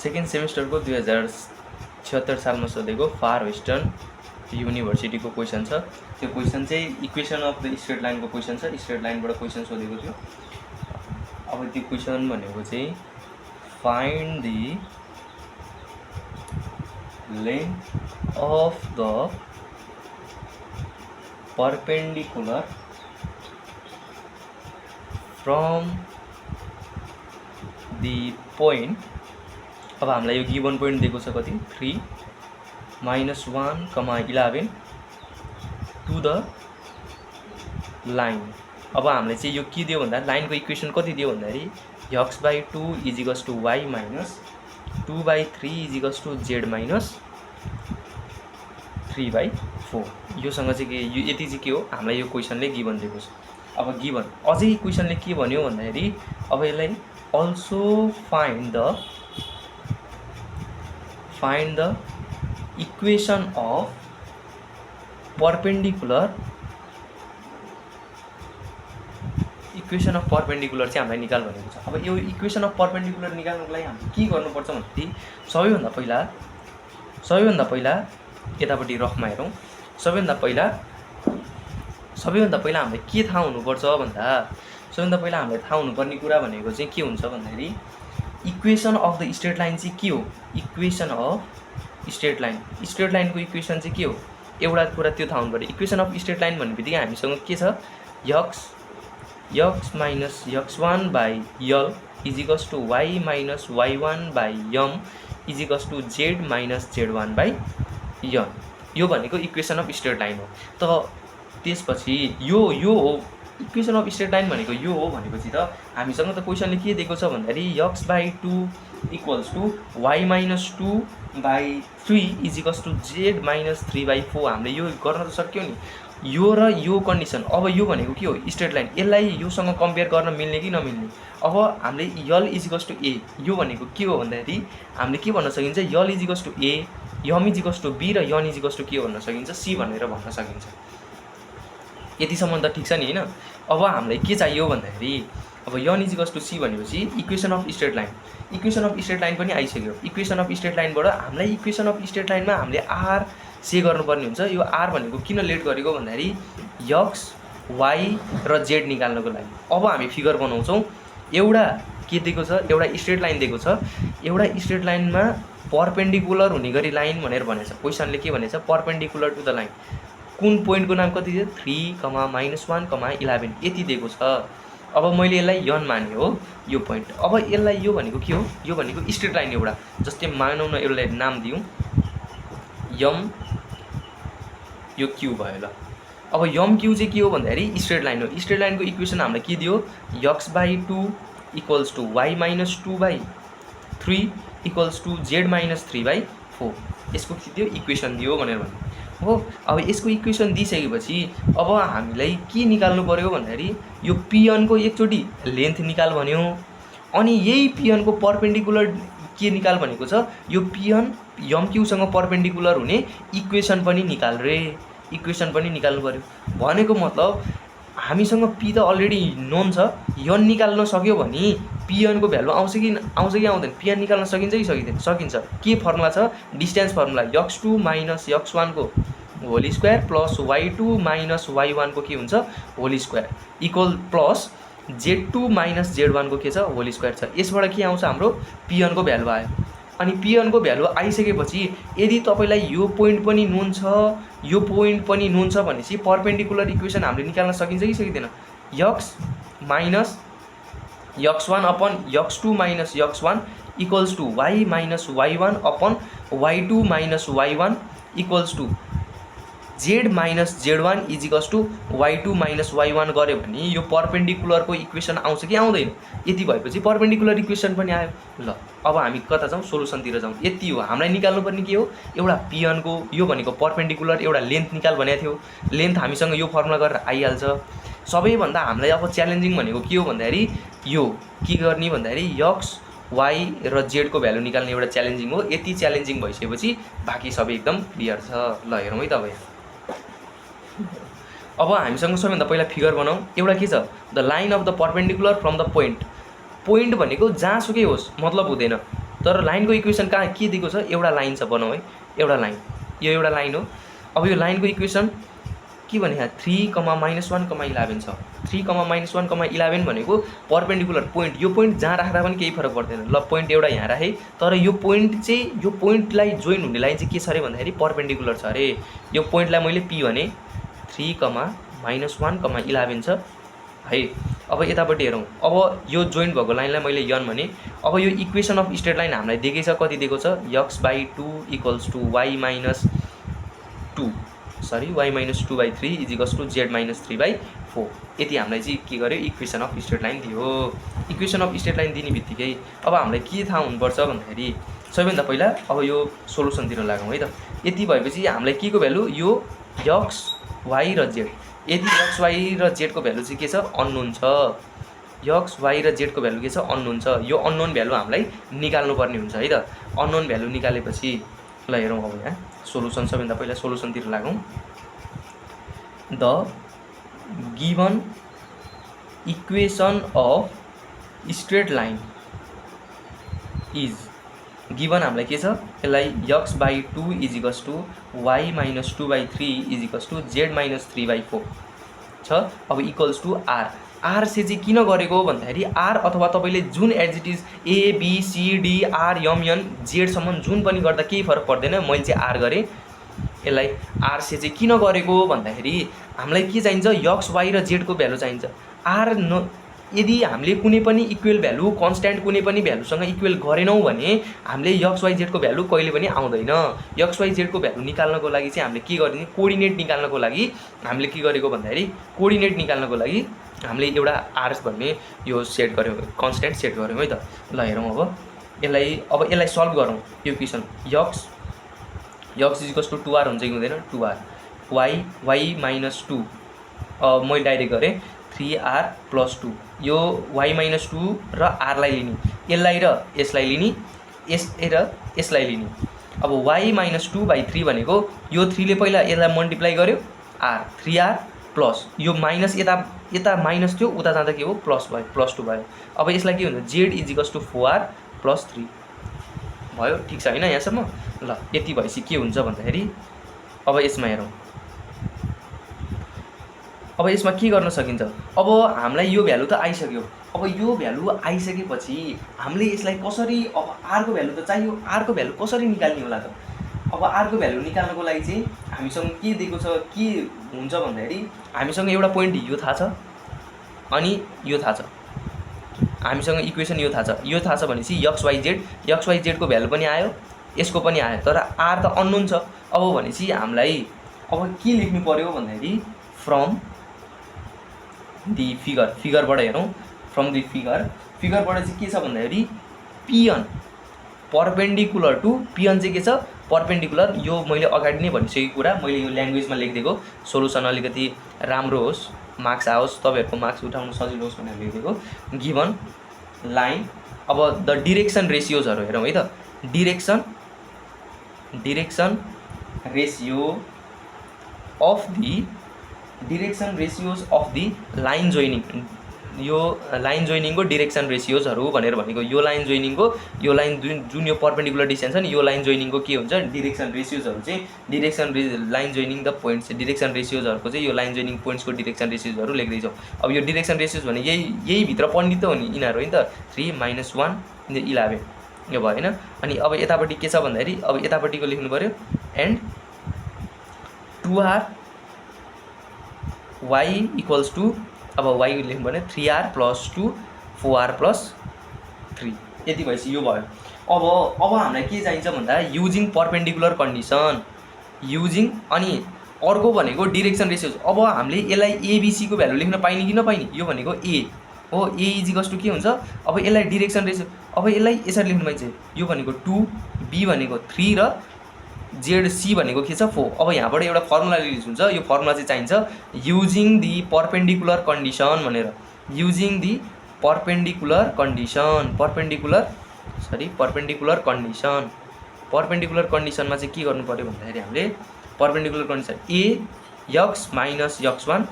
Second सेमेस्टरको 2076 सालमा सोधेको far western युनिभर्सिटीको question छ। त्यो क्वेसन चाहिँ इक्वेसन अफ द स्ट्रेट लाइनको क्वेसन छ। स्ट्रेट लाइनबाट क्वेसन सोधेको थियो। अब त्यो क्वेसन भनेको चाहिँ find the length of the perpendicular from the point. अब हामीलाई यो गिवन पोइन्ट दिएको छ कति 3 -1, 11 टु द लाइन। अब हामीले चाहिँ यो के दियो भन्दा लाइनको इक्वेसन कति दियो भन्दाखेरि x/2 = y - 2/3 = z - 3/4। योसँग चाहिँ के यो यति चाहिँ के हो हामीलाई यो क्वेसनले गिवन दिएको छ। अब गिवन अझै क्वेसनले के भन्यो भन्दाखेरि अब यसलाई also find the equation of perpendicular चाहिँ हामीलाई निकाल भनेको छ। अब यो इक्वेसन अफ परपेन्डिकुलर निकाल्नको लागि हामीले के गर्नुपर्छ भन्दाखेरि सबैभन्दा पहिला यतापट्टि रफमा हेरौँ। सबैभन्दा पहिला हामीले के थाहा हुनुपर्छ भन्दा सबैभन्दा पहिला हामीले थाहा हुनुपर्ने कुरा भनेको चाहिँ के हुन्छ भन्दाखेरि equation of the straight line चाहिँ के हो। इक्वेसन अफ स्ट्रेट लाइनको इक्वेसन चाहिँ के हो एउटा कुरा त्यो थाहा हुनु पर्यो। इक्वेसन अफ स्ट्रेट लाइन भन्ने बित्तिकै हामीसँग के छ x - x1/l = y - y1/m = z-z1/n। यो भनेको इक्वेसन अफ स्ट्रेट लाइन हो। त त्यसपछि यो हो इक्वेसन अफ स्ट्रेट लाइन भनेको यो हो भनेपछि त हामीसँग त क्वेसनले के दिएको छ भन्दाखेरि x/2 = y - 2/3 = z - 3/4। हामीले यो गर्न त सक्यो नि यो र यो कन्डिसन। अब यो भनेको के हो स्ट्रेट लाइन। यसलाई योसँग कम्पेयर गर्न मिल्ने कि नमिल्ने। अब हामीले l = a यो भनेको के हो भन्दाखेरि हामीले के भन्न सकिन्छ l = a, m = b र n = के भन्न सकिन्छ c भनेर भन्न सकिन्छ। यतिसम्म त ठिक छ नि हैन। अब हामीलाई के चाहियो भन्दाखेरि अब n = c भनेपछि इक्वेसन अफ स्ट्रेट लाइन पनि आइसक्यो। इक्वेसन अफ स्ट्रेट लाइनबाट हामीलाई इक्वेसन अफ स्ट्रेट लाइनमा हामीले r से गर्नुपर्ने हुन्छ। यो r भनेको किन लेट गरेको भन्दाखेरि x, y र z निकाल्नको लागि। अब हामी फिगर बनाउँछौँ। एउटा के दिएको छ एउटा स्ट्रेट लाइन दिएको छ। एउटा स्ट्रेट लाइनमा परपेन्डिकुलर हुने गरी लाइन भनेर भनेछ। क्वेसनले के भनेछ परपेन्डिकुलर टु द लाइन। कुन पोइन्टको नाम कति दियो 3, -1, 11 यति दिएको छ। अब मैले यसलाई n माने हो यो पोइन्ट। अब यसलाई यो भनेको के हो यो भनेको स्ट्रेट लाइन एउटा। जस्तै मानौँ न यसलाई नाम दिउँ m, यो q भयो ल। अब m q चाहिँ के हो भन्दाखेरि स्ट्रेट लाइन हो। स्ट्रेट लाइनको इक्वेसन हामीलाई के दियो x/2 = y - 2/3 = z - 3/4। यसको के दियो इक्वेसन दियो भनेर भन्नु हो। अब यसको इक्वेसन दिइसकेपछि अब हामीलाई के निकाल्नु पर्यो भन्दाखेरि यो pn को एकचोटि लेन्थ निकाल भन्यो। अनि यही pn को परपेन्डिकुलर के निकाल भनेको छ यो pn m q सँग परपेन्डिकुलर हुने इक्वेसन पनि निकाल रे। इक्वेसन पनि निकाल्नु पर्यो भनेको मतलब हामीसँग p त अलरेडी नोन छ। n निकाल्न सक्यो भने pn को भ्यालु आउँछ कि आउँदैन। pn निकाल्न सकिन्छ कि सकिन्छ। के फर्मुला छ डिस्टेन्स फर्मुला x2 - x1 को whole square plus y2 - y1 को के हुन्छ whole square equal plus z2 - z1 को के छ होल स्क्वायर छ। यसबाट के आउँछ हाम्रो pn को भ्यालु आयो। अनि pn को भ्यालु आइसकेपछि यदि तपाईलाई यो पोइन्ट पनि नोन छ यो पोइन्ट पनि नोन छ भनेपछि परपेन्डिकुलर इक्वेसन हामीले निकाल्न सकिन्छ कि सकिँदैन। x - x1 upon x2 - x1 equals to y - y1 upon y2 - y1 equals to z - z1 = y2 - y1 गऱ्यो भने यो परपेन्डिकुलरको इक्वेसन आउँछ कि आउँदैन। यति भएपछि परपेन्डिकुलर इक्वेसन पनि आयो ल। अब हामी कता जाउँ सोलुसनतिर जाउँ। यति हो हामीलाई निकाल्नुपर्ने के हो एउटा pn को यो भनेको परपेन्डिकुलर एउटा लेन्थ निकाल भनेको थियो। लेन्थ हामीसँग यो फर्मुला गरेर आइहाल्छ। सबैभन्दा हामीलाई अब च्यालेन्जिङ भनेको के हो भन्दाखेरि यो के गर्ने भन्दाखेरि x, y र z को भ्यालु निकाल्ने एउटा च्यालेन्जिङ हो। यति च्यालेन्जिङ भइसकेपछि बाँकी सबै एकदम क्लियर छ। ल हेरौँ है तपाईँ। अब हामीसँग सबैभन्दा पहिला फिगर बनाऊ। एउटा के छ the line of the perpendicular from the point. Point भनेको जहाँसुकै होस् मतलब हुँदैन। तर लाइनको इक्वेसन कहाँ के दिएको छ, एउटा लाइन छ, बनाऊ है, एउटा लाइन, यो एउटा लाइन हो। अब यो लाइनको इक्वेसन के भने यहाँ 3, -1, 11 छ। 3, -1, 11 भनेको पर्पेन्डिकुलर पोइन्ट, यो पोइन्ट जहाँ राख्दा पनि केही फरक पर्दैन। ल पोइन्ट एउटा यहाँ राखेँ, तर यो पोइन्ट चाहिँ यो पोइन्टलाई जोइन हुने लाइन चाहिँ के छ अरे भन्दाखेरि पर्पेन्डिकुलर छ अरे। यो पोइन्टलाई मैले पी भने 3, -1, 11 छ है। अब यतापट्टि हेरौँ, अब यो जोइन भएको लाइनलाई मैले यन भने। अब यो इक्वेसन अफ स्ट्रेट लाइन हामीलाई दिएकै छ, कति दिएको छ, x/2 = y-2/3 = z-3/4। यति हामीलाई चाहिँ के गर्यो, इक्वेसन अफ स्ट्रेट लाइन दियो। इक्वेसन अफ स्ट्रेट लाइन दिने बित्तिकै अब हामीलाई के थाहा हुनुपर्छ भन्दाखेरि सबैभन्दा पहिला अब यो सोलुसनतिर लागौँ है त। यति भएपछि हामीलाई के को भ्यालु, यो x, y र z, यदि x, y र z को भ्यालु चाहिँ के छ, अननोन छ। x, y र z को भ्यालु के छ, अननोन छ। यो अननोन भ्यालु हामीलाई निकाल्नुपर्ने हुन्छ है त। अननोन भ्यालु निकालेपछि ल हेरौँ, अब यहाँ सोलुसन, सबैभन्दा पहिला सोलुसनतिर लागौँ। The given equation of straight line is, given हामीलाई के छ, यसलाई x/2 = y-2/3 = z-3/4 छ। अब इक्वल्स टु r। आर से चाहिँ किन गरेको भन्दाखेरि आर अथवा तपाईँले जुन adjective A B C D R M N जेडसम्म जुन पनि गर्दा केही फरक पर्दैन, मैले चाहिँ आर गरेँ। यसलाई आर से चाहिँ किन गरेको भन्दाखेरि हामीलाई के चाहिन्छ, x, y र z को भ्यालु चाहिन्छ। आर न, यदि हामीले कुनै पनि इक्वल भ्यालु, कन्स्ट्यान्ट कुनै पनि भ्यालुसँग इक्वल गरेनौँ भने हामीले x, y, z को भ्यालु कहिले पनि आउँदैन। x, y, z को भ्यालु निकाल्नको लागि चाहिँ हामीले के गर्ने, कोअर्डिनेट निकाल्नको लागि हामीले के गरेको भन्दाखेरि कोअर्डिनेट निकाल्नको लागि हामीले एउटा आर भन्ने यो सेट गऱ्यौँ, कन्स्ट्यान्ट सेट गऱ्यौँ है त। ल हेरौँ, अब यसलाई सल्भ गरौँ। यो क्वेसन x = 2r हुन्छ कि हुँदैन, 2r, y-2, मैले डाइरेक्ट गरेँ 3r + 2, यो y-2 र r लाई लिने, यसलाई र यसलाई लिने, यसलाई लिने। अब y-2/3 भनेको यो 3 ले पहिला यसलाई मल्टिप्लाई गर्यो, r, 3r प्लस यो माइनस यता माइनस थियो, उता जाँदा के हो, प्लस भयो, +2 भयो। अब यसलाई के हुन्छ, z = 4r + 3 भयो। ठिक छ हैन यहाँसम्म? ल यति भएपछि के हुन्छ भन्दाखेरि अब यसमा हेरौँ, अब यसमा के गर्न सकिन्छ। अब हामीलाई यो भ्यालु त आइसक्यो। अब यो भ्यालु आइसकेपछि हामीले यसलाई कसरी, अब आर को भ्यालु त चाहियो, आर को भ्यालु कसरी निकाल्ने होला त। अब आर को भ्यालु निकाल्नको लागि चाहिँ हामीसँग के दिएको छ, के हुन्छ भन्दाखेरि हामीसँग एउटा पोइन्ट यो थाहा छ अनि यो थाहा छ, हामीसँग इक्वेसन यो थाहा छ। यो थाहा छ भनेपछि x, y, z को भ्यालु पनि आयो, यसको पनि आयो, तर आर त अननोन छ। अब भनेपछि हामीलाई अब के लेख्नु पर्यो भन्दाखेरि फ्रम दि फिगरबाट हेरौँ, फ्रम दि फिगरबाट चाहिँ के छ भन्दाखेरि पिएन पर्पेन्डिकुलर टु, पिएन चाहिँ के छ, पर्पेन्डिकुलर। यो मैले अगाडि नै भनिसकेको कुरा, मैले यो ल्याङ्ग्वेजमा लेखिदिएको, सोलुसन अलिकति राम्रो होस्, मार्क्स आओस्, तपाईँहरूको मार्क्स उठाउनु सजिलो होस् भनेर लेखिदिएको। गिभन लाइन, अब द डिरेक्सन रेसियोजहरू हेरौँ है त। Direction ratios of the line joining, यो लाइन जोइनिङको डिरेक्सन रेसियोजहरू भनेर भनेको यो लाइन जोइनिङको, यो लाइन जुन यो पर्पेन्डिकुलर डिस्टेन्स छ नि, यो लाइन जोइनिङको के हुन्छ, डिरेक्सन रेसियोजहरू चाहिँ line joining the points, direction रेसियोजहरूको चाहिँ यो लाइन जोइनिङ पोइन्ट्सको डिरेक्सन रेसियोजहरू लेख्दैछौँ। अब यो डिरेक्सन रेसियोज भने यही भित्र पढ्ने त हो नि, यिनीहरू होइन त, 3 - 1 = 11 यो भयो होइन। अनि अब यतापट्टि के छ भन्दाखेरि अब यतापट्टिको लेख्नु पऱ्यो, एन्ड 2r y = अब y लेख्नु भने 3r + 2 4r + 3, यति भएपछि यो भयो। अब हामीलाई के चाहिन्छ भन्दा युजिङ पर्पेन्डिकुलर कन्डिसन, युजिङ, अनि अर्को भनेको डिरेक्सन रेसियोज। अब हामीले यसलाई एबिसी को भ्यालु लेख्न पाइने कि नपाइने, यो भनेको ए हो, ए = के हुन्छ, अब यसलाई डिरेक्सन रेसियो, अब यसलाई यसरी लेख्नु पाइन्छ, यो भनेको 2, बी भनेको 3 र जेड, भनेको के छ 4। अब यहाँबाट एउटा फर्मुला रिलिज हुन्छ, यो फर्मुला चाहिँ चाहिन्छ युजिङ दि पर्पेन्डिकुलर कन्डिसन भनेर, युजिङ दि पर्पेन्डिकुलर कन्डिसनमा चाहिँ के गर्नु पर्यो भन्दाखेरि हामीले perpendicular condition a x - x1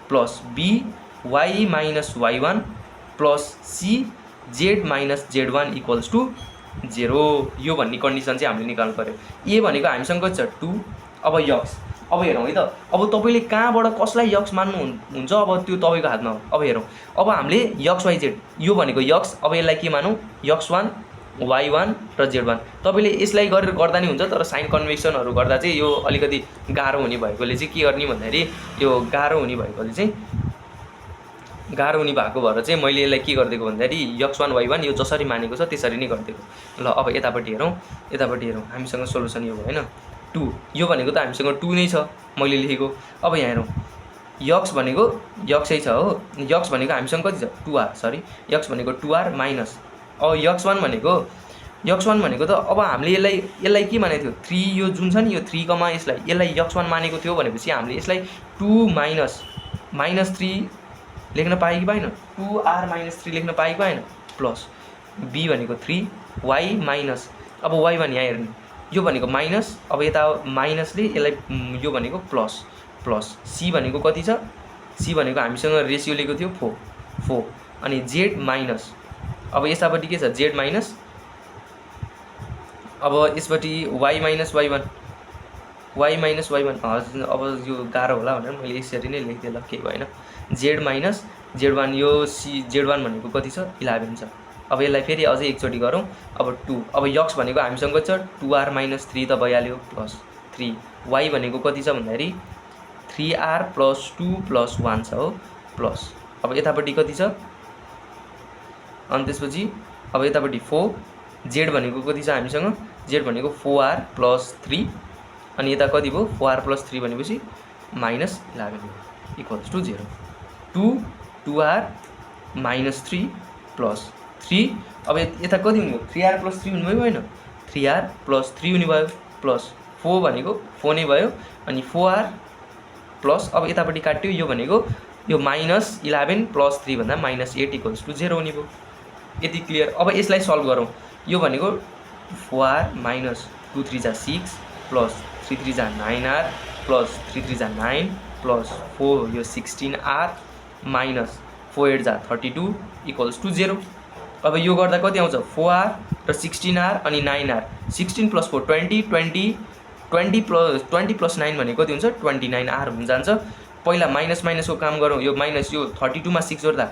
plus b y - y1 plus c z - z1 = 0 यो भन्ने कन्डिसन चाहिँ हामीले निकाल्नु पर्यो। ए भनेको हामीसँग कति छ 2। अब यक्स अब हेरौँ है त, अब तपाईँले कहाँबाट कसलाई यक्स मान्नु हुन्छ अब त्यो तपाईँको हातमा हो। अब हेरौँ, अब हामीले यक्स वाइ जेड यो भनेको यक्स, अब यसलाई के मानौँ x1 y1 र z1। तपाईँले यसलाई गरेर गर्दा नि हुन्छ, तर साइन कन्भेन्सनहरू गर्दा चाहिँ यो अलिकति गाह्रो हुने भएकोले चाहिँ के गर्ने भन्दाखेरि यो गाह्रो हुने भएकोले चाहिँ गाह्रो हुने भएको भएर चाहिँ मैले यसलाई के गरिदिएको भन्दाखेरि x1 y1 यो जसरी मानेको छ त्यसरी नै गरिदिएको। ल अब यतापट्टि हेरौँ, हामीसँग सोल्युसन यो भयो हैन 2, यो भनेको त हामीसँग 2 नै छ मैले लेखेको। अब यहाँ हेरौँ, यक्स भनेको यक्सै छ हो, यक्स भनेको हामीसँग कति छ 2r, सरी यक्स भनेको 2r माइनस अब x1 भनेको त अब हामीले यसलाई के मानेको थियो 3, यो जुन छ नि यो 3 कमा यसलाई x1 मानेको थियो भनेपछि हामीले यसलाई 2 माइनस 3 लेख्न पाएँ कि पाएन, 2r माइनस 3 लेख्न पाएँ कि पाएन, प्लस b भनेको 3 y माइनस अब y1 यहाँ हेर्नु यो भनेको माइनस, अब यता माइनसले यसलाई यो भनेको प्लस c भनेको कति छ, c भनेको हामीसँग रेसियो लिएको थियो 4 अनि z माइनस अब यतापट्टि के छ z माइनस, अब यसपट्टि y माइनस y1 हजुर अब यो गाह्रो होला भनेर मैले यसरी नै लेखिदिएँ, ल केही भएन। z माइनस z1 यो z1 भनेको कति छ 11 छ। अब यसलाई फेरि अझै एकचोटि गरौँ, अब 2 अब यक्स भनेको हामीसँग कति छ 2r माइनस 3 त भइहाल्यो प्लस 3, y भनेको कति छ भन्दाखेरि 3r प्लस 2 प्लस 1 छ हो प्लस, अब यतापट्टि कति छ अनि त्यसपछि अब यतापट्टि 4, z भनेको कति छ हामीसँग z भनेको 4r प्लस 3 अनि यता कति भयो 4r प्लस 3 भनेपछि minus 11 equals to 0। 2r minus 3 plus 3 अब यता कति हुने भयो 3r प्लस 3 हुने भयो होइन, 3r प्लस 3 हुने भयो प्लस 4 भनेको 4 नै भयो अनि 4r प्लस अब यतापट्टि काट्यो यो भनेको यो माइनस 11 प्लस 3 भन्दा माइनस 8 इक्वल्स टु 0 हुने भयो। यति क्लियर। अब यसलाई सल्भ गरौँ, यो भनेको 4r माइनस 2 3 जा 6 प्लस 3 3 जा 9r प्लस 3 3 जा 9 प्लस 4 यो 16r माइनस 4 8 जा 32 इक्वल्स टु 0। अब यो गर्दा कति आउँछ 4r र 16r अनि 9r 16 प्लस 4 20 प्लस 9 भनेको कति हुन्छ 29r हुन जान्छ। पहिला माइनस माइनसको काम गरौँ, यो माइनस यो 32 मा 6 जोड्दा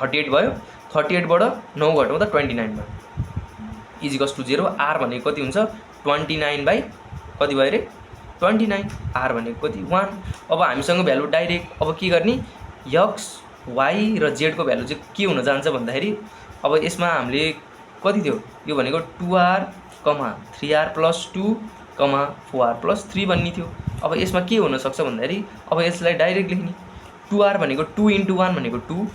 38 भयो, 38 बाट 9 घटाउँदा 29 भयो इजिकल्स टु 0। r भनेको कति हुन्छ 29 बाई कति भयो रे 29, r भनेको कति 1। अब हामीसँग भ्यालु डाइरेक्ट अब के गर्ने x y र z को भ्यालु चाहिँ के हुन जान्छ भन्दाखेरि अब यसमा हामीले कति थियो यो भनेको 2r 3r plus 2 4r plus 3 भन्ने थियो। अब यसमा के हुन सक्छ भन्दाखेरि अब यसलाई डाइरेक्ट लेख्ने 2r भनेको 2 × 1 भनेको 2,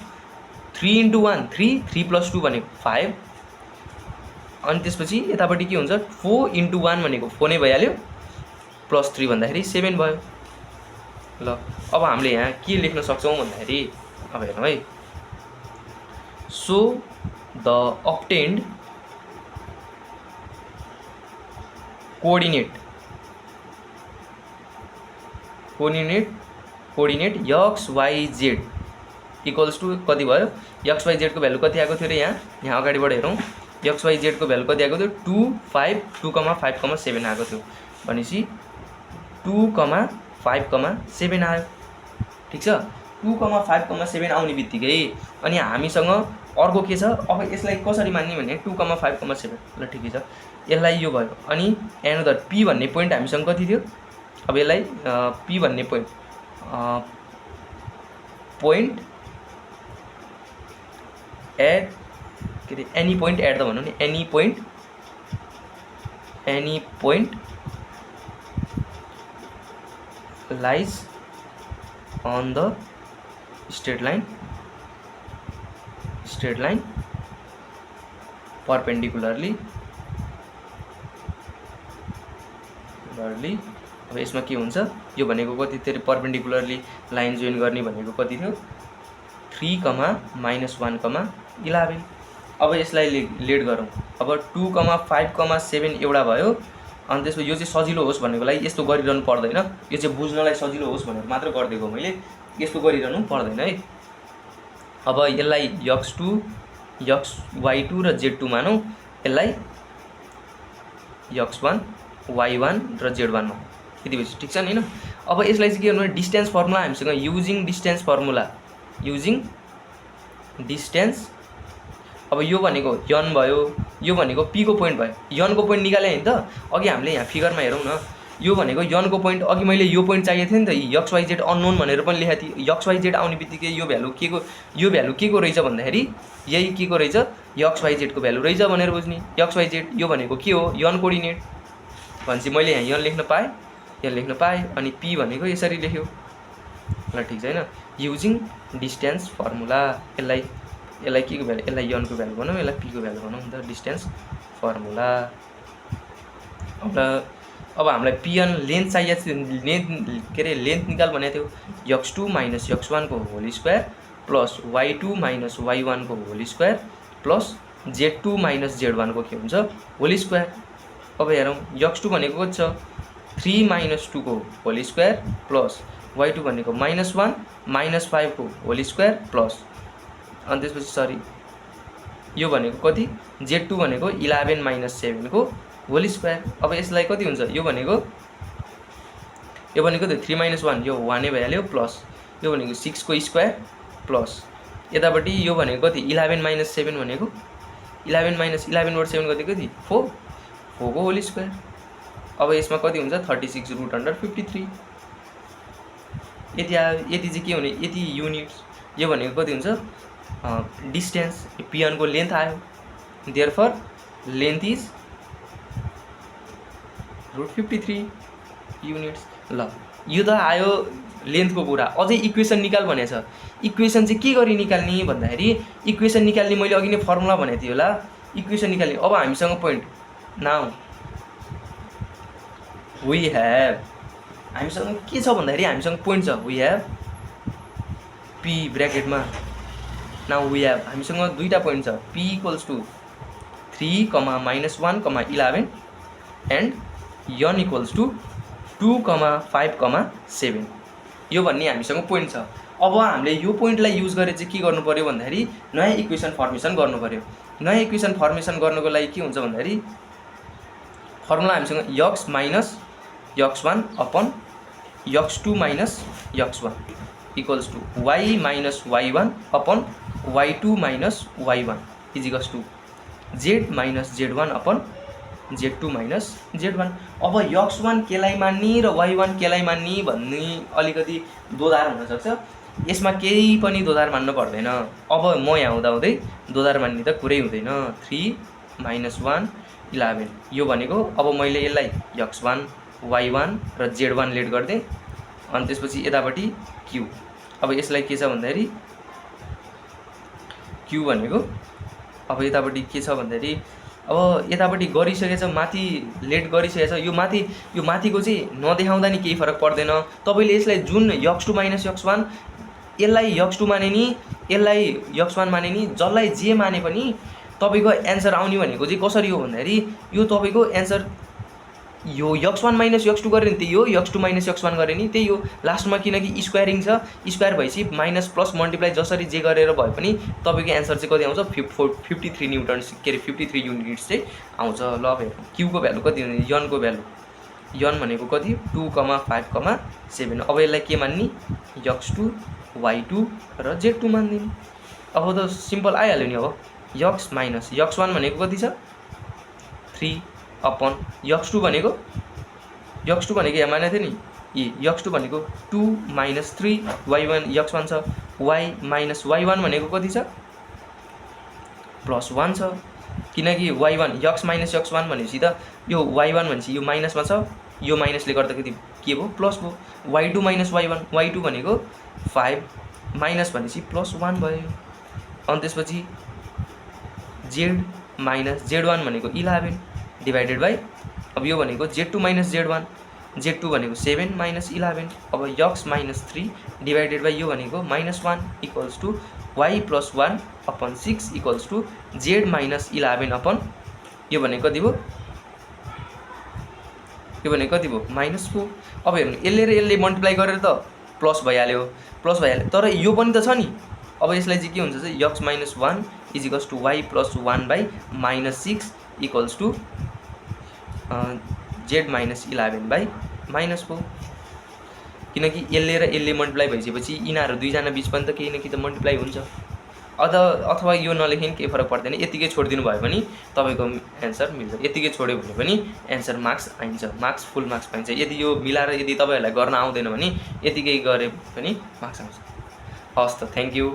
3 × 1 3, 3 प्लस 2 भनेको 5 अनि त्यसपछि यतापट्टि के हुन्छ 4 × 1 भनेको 4 नै भइहाल्यो प्लस 3 भन्दाखेरि 7 भयो। ल अब हामीले यहाँ के लेख्न सक्छौँ भन्दाखेरि अब हेरौँ है, so the obtained coordinate x y z equals to कति भयो x y z को भ्यालु कति आएको थियो र यहाँ अगाडिबाट हेरौँ x y z को भ्यालु कति आएको थियो 2 5 7 आएको थियो भनेपछि 2 5 7 आयो। ठिक छ, 2 5 7 आउने बित्तिकै अनि हामीसँग अर्को के छ, अब यसलाई कसरी मान्ने भने 2 5 7 ल ठिकै छ, यसलाई यो भयो अनि एनोदर p भन्ने पोइन्ट हामीसँग कति थियो, अब यसलाई p भन्ने पोइन्ट एट के अरे एनी पोइन्ट एट द भनौँ नि any point lies on the straight line perpendicularly. अब यसमा के हुन्छ यो भनेको कति थियो परपेन्डिकुलरली लाइन जोइन गर्ने भनेको कति थियो 3, -1, 11। अब यसलाई लेट गरौँ, अब 2, 5, 7 एउटा भयो अनि त्यसपछि यो चाहिँ सजिलो होस् भनेको लागि यस्तो गरिरहनु पर्दैन, यो चाहिँ बुझ्नलाई सजिलो होस् भनेर मात्र गरिदिएको मैले, यस्तो गरिरहनु पर्दैन है। अब यसलाई x2 y2 र z2 मानौँ यसलाई x1 y1 र z1 मा यति भएपछि ठिक छ नि हैन। अब यसलाई चाहिँ के गर्नु डिस्टेन्स फर्मुला हामीसँग using distance formula using distance. अब यो भनेको n भयो, यो भनेको p को पोइन्ट भयो। n को पोइन्ट निकाले हैन त अघि हामीले यहाँ फिगरमा हेरौँ न, यो भनेको n को पोइन्ट अघि मैले यो पोइन्ट चाहिएको थियो नि त x y z अननोन भनेर पनि लेखेको थिएँ। x y z आउने बित्तिकै यो भ्यालु के को रहेछ भन्दाखेरि यही के को रहेछ x y z को भ्यालु रहेछ भनेर बुझ्ने। x y z यो भनेको के हो n कोअर्डिनेट भनेपछि मैले यहाँ n लेख्न पाएँ अनि p भनेको यसरी लेख्यो ल ठिक छ हैन। युजिङ डिस्टेन्स फर्मुला यसलाई के को भ्यालु यसलाई n को भ्यालु बनाऊ यसलाई p को भ्यालु बनाऊ त डिस्टेन्स फर्मुला। अब हामीलाई pn लेन्थ चाहिएको थियो लेन्थ निकाल भनेको थियो x2 माइनस x1 को whole square plus y2 minus y1 को whole square plus z2 minus z1 को के हुन्छ होल स्क्वायर। अब हेरौँ x2 भनेको कति छ 3 माइनस 2 को होल स्क्वायर प्लस y2 भनेको -1 माइनस 5 को होल स्क्वायर प्लस अनि त्यसपछि सरी यो भनेको कति z2 भनेको 11 माइनस 7 को होल स्क्वायर। अब यसलाई कति हुन्छ यो भनेको त 3 माइनस 1 यो 1 नै भइहाल्यो प्लस यो भनेको 6 को स्क्वायर प्लस यतापट्टि यो भनेको कति 11 माइनस 7 भनेको 11 माइनस 11 बाट 7 कति 4 को होल स्क्वायर। अब यसमा कति हुन्छ 36 रुट अन्डर 53 यति चाहिँ के हुने यति युनिट्स। यो भनेको कति हुन्छ डिस्टेन्स pn को लेन्थ आयो therefore length is root 53 units. ल यो त आयो लेन्थ को कुरा। अझै इक्वेसन निकाल भनेको छ। इक्वेसन चाहिँ के गरी निकाल्ने भन्दाखेरि इक्वेसन निकाल्ने मैले अघि नै फर्मुला भनेको थिएँ होला इक्वेसन निकाल्ने। अब हामीसँग पोइन्ट नाउ वी हेभ हामीसँग के छ भन्दाखेरि हामीसँग पोइन्ट छ वी हेभ p ब्र्याकेटमा नाउ वी हेभ हामीसँग दुईटा पोइन्ट छ p equals to 3, -1, 11 and n equals to 2, 5, 7 यो भन्ने हामीसँग पोइन्ट छ। अब हामीले यो पोइन्टलाई युज गरेर चाहिँ के गर्नु पर्यो भन्दाखेरि नयाँ इक्वेसन फर्मेसन गर्नु पर्यो। नयाँ इक्वेसन फर्मेसन गर्नको लागि के हुन्छ भन्दाखेरि फर्मुला हामीसँग x minus x1 upon x2 minus x1 equals to y minus y1 upon y2 minus y1 equals to z minus z1 upon z2 minus z1। अब x1 केलाई मान्ने र y1 केलाई मान्ने भन्ने अलिकति दोधार हुनसक्छ। यसमा केही पनि दोधार मान्नु पर्दैन। अब म यहाँ हुँदाहुँदै दोधार मान्ने त कुरै हुँदैन। 3 -1 11 यो भनेको अब मैले यसलाई x1 y1 र z1 लेट गर्दै अनि त्यसपछि यतापट्टि q। अब यसलाई के छ भन्दाखेरि q भनेको अब यतापट्टि के छ भन्दाखेरि अब यतापट्टि गरिसकेछ माथि लेट गरिसकेछ यो माथिको चाहिँ नदेखाउँदा नि केही फरक पर्दैन। तपाईले यसलाई जुन x2 माइनस x1 यसलाई x2 माने नि यसलाई x1 माने नि जसलाई जे माने पनि तपाईको एन्सर आउने भनेको चाहिँ कसरी हो भन्दाखेरि यो तपाईको एन्सर यो x1 माइनस x2 गरे नि त्यही हो x2 माइनस x1 गरे नि त्यही हो लास्टमा किनकि स्क्वायरिङ छ स्क्वायर भएपछि माइनस प्लस मल्टिप्लाई जसरी जे गरेर भए पनि तपाईको एन्सर चाहिँ कति आउँछ 53 न्युटन के रे 53 युनिट्स चाहिँ आउँछ। ल हेरौँ q को भ्यालु कति हुन्छ n को भ्यालु n भनेको कति 2, 5, 7। अब यसलाई के मान्ने x2 y2 र z2 मान्दिने। अब त सिम्पल आइहाल्यो नि। अब x माइनस x1 भनेको कति छ 3 अपन x2 भनेको यहाँ मानेको थियो नि x2 भनेको 2 माइनस 3 y1 x1 छ y माइनस y1 भनेको कति छ +1 छ किनकि y1 x माइनस x1 भनेपछि त यो y1 भनेपछि यो माइनसमा छ यो माइनसले गर्दाखेरि के भयो प्लस भयो y2 माइनस y1 y2 भनेको 5 माइनस भनेपछि +1 भयो। अनि त्यसपछि z माइनस z1 भनेको 11 डिवाइडेड बाई अब यो भनेको z2 माइनस z1 z2 भनेको 7 माइनस 11 अब x माइनस 3 डिवाइडेड बाई यो भनेको -1 equals to y plus 1 upon 6 equals to z minus 11 upon यो भनेको कति भयो -4। अब हेर्नु यसले र यसले मल्टिप्लाई गरेर त प्लस भइहाल्यो तर यो पनि त छ नि। अब यसलाई चाहिँ के हुन्छ चाहिँ x minus 1 is equals to y plus 1 by -6 equals to z minus 11 by -4 किनकि यसले र यसले मल्टिप्लाई भइसकेपछि यिनीहरू दुईजना बिच पनि त केही न केही त मल्टिप्लाई हुन्छ। अथवा यो नलेखिन् केही फरक पर्दैन, यतिकै छोडिदिनु भयो भने तपाईँको एन्सर मिल्छ। यतिकै छोड्यो भने पनि एन्सर मार्क्स आइन्छ, फुल मार्क्स पाइन्छ। यदि यो मिलाएर यदि तपाईँहरूलाई गर्न आउँदैन भने यतिकै गरे पनि मार्क्स आउँछ। हस् त, थ्याङ्क यू।